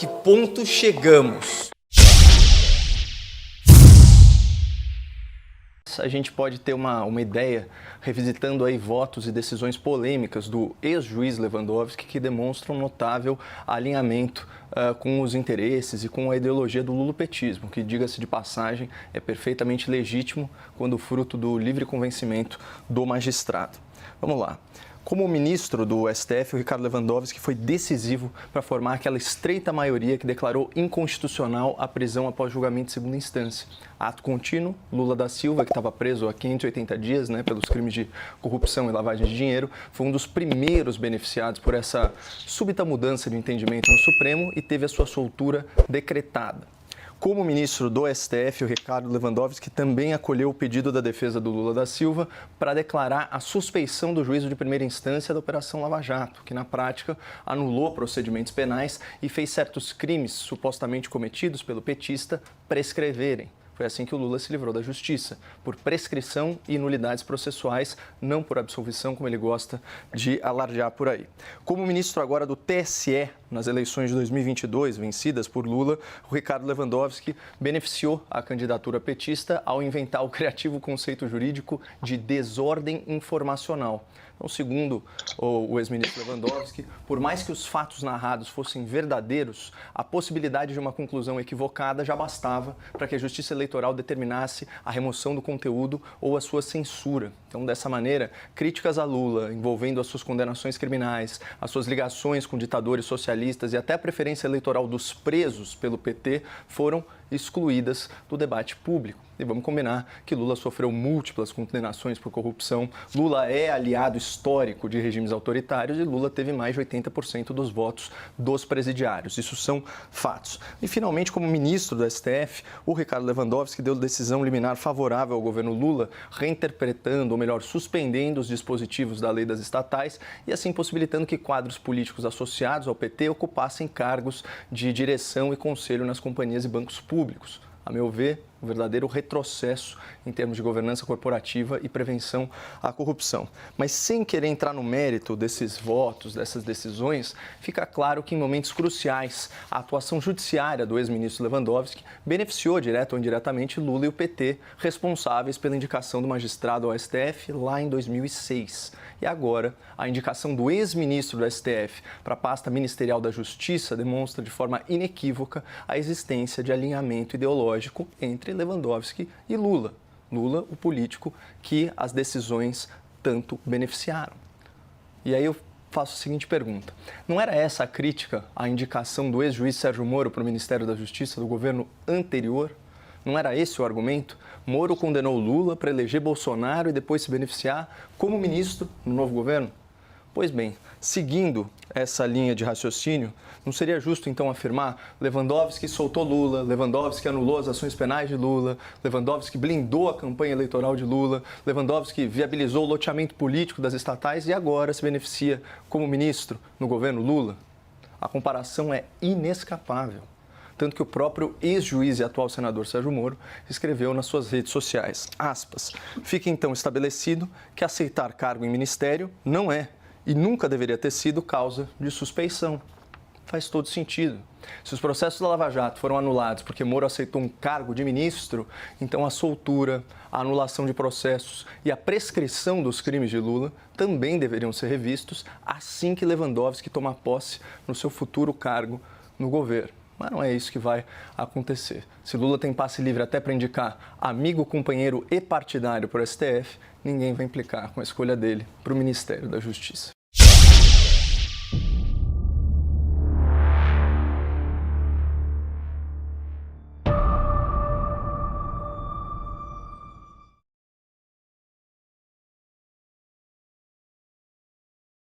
que ponto chegamos? A gente pode ter uma ideia, revisitando aí votos e decisões polêmicas do ex-juiz Lewandowski, que demonstram um notável alinhamento com os interesses e com a ideologia do lulopetismo, que, diga-se de passagem, é perfeitamente legítimo quando fruto do livre convencimento do magistrado. Vamos lá. Como ministro do STF, o Ricardo Lewandowski foi decisivo para formar aquela estreita maioria que declarou inconstitucional a prisão após julgamento de segunda instância. Ato contínuo, Lula da Silva, que estava preso há 580 dias, pelos crimes de corrupção e lavagem de dinheiro, foi um dos primeiros beneficiados por essa súbita mudança de entendimento no Supremo e teve a sua soltura decretada. Como ministro do STF, o Ricardo Lewandowski também acolheu o pedido da defesa do Lula da Silva para declarar a suspeição do juízo de primeira instância da Operação Lava Jato, que na prática anulou procedimentos penais e fez certos crimes supostamente cometidos pelo petista prescreverem. Foi assim que o Lula se livrou da justiça, por prescrição e nulidades processuais, não por absolvição, como ele gosta de alardear por aí. Como ministro agora do TSE, nas eleições de 2022, vencidas por Lula, o Ricardo Lewandowski beneficiou a candidatura petista ao inventar o criativo conceito jurídico de desordem informacional. Então, segundo o ex-ministro Lewandowski, por mais que os fatos narrados fossem verdadeiros, a possibilidade de uma conclusão equivocada já bastava para que a Justiça Eleitoral determinasse a remoção do conteúdo ou a sua censura. Então, dessa maneira, críticas a Lula, envolvendo as suas condenações criminais, as suas ligações com ditadores socialistas e até a preferência eleitoral dos presos pelo PT, foram excluídas do debate público. E vamos combinar que Lula sofreu múltiplas condenações por corrupção, Lula é aliado histórico de regimes autoritários e Lula teve mais de 80% dos votos dos presidiários. Isso são fatos. E, finalmente, como ministro do STF, o Ricardo Lewandowski deu decisão liminar favorável ao governo Lula, reinterpretando, ou melhor, suspendendo os dispositivos da lei das estatais e assim possibilitando que quadros políticos associados ao PT ocupassem cargos de direção e conselho nas companhias e bancos públicos. A meu ver, um verdadeiro retrocesso em termos de governança corporativa e prevenção à corrupção. Mas sem querer entrar no mérito desses votos, dessas decisões, fica claro que em momentos cruciais a atuação judiciária do ex-ministro Lewandowski beneficiou direta ou indiretamente Lula e o PT, responsáveis pela indicação do magistrado ao STF lá em 2006. E agora, a indicação do ex-ministro do STF para a pasta ministerial da Justiça demonstra de forma inequívoca a existência de alinhamento ideológico entre Lewandowski e Lula. Lula, o político que as decisões tanto beneficiaram. E aí eu faço a seguinte pergunta. Não era essa a crítica à indicação do ex-juiz Sérgio Moro para o Ministério da Justiça do governo anterior? Não era esse o argumento? Moro condenou Lula para eleger Bolsonaro e depois se beneficiar como ministro no novo governo? Pois bem, seguindo essa linha de raciocínio, não seria justo então afirmar Lewandowski soltou Lula, Lewandowski anulou as ações penais de Lula, Lewandowski blindou a campanha eleitoral de Lula, Lewandowski viabilizou o loteamento político das estatais e agora se beneficia como ministro no governo Lula? A comparação é inescapável. Tanto que o próprio ex-juiz e atual senador Sérgio Moro escreveu nas suas redes sociais, aspas, fica então estabelecido que aceitar cargo em ministério não é e nunca deveria ter sido causa de suspeição. Faz todo sentido. Se os processos da Lava Jato foram anulados porque Moro aceitou um cargo de ministro, então a soltura, a anulação de processos e a prescrição dos crimes de Lula também deveriam ser revistos assim que Lewandowski tomar posse no seu futuro cargo no governo. Mas não é isso que vai acontecer. Se Lula tem passe livre até para indicar amigo, companheiro e partidário para o STF, ninguém vai implicar com a escolha dele para o Ministério da Justiça.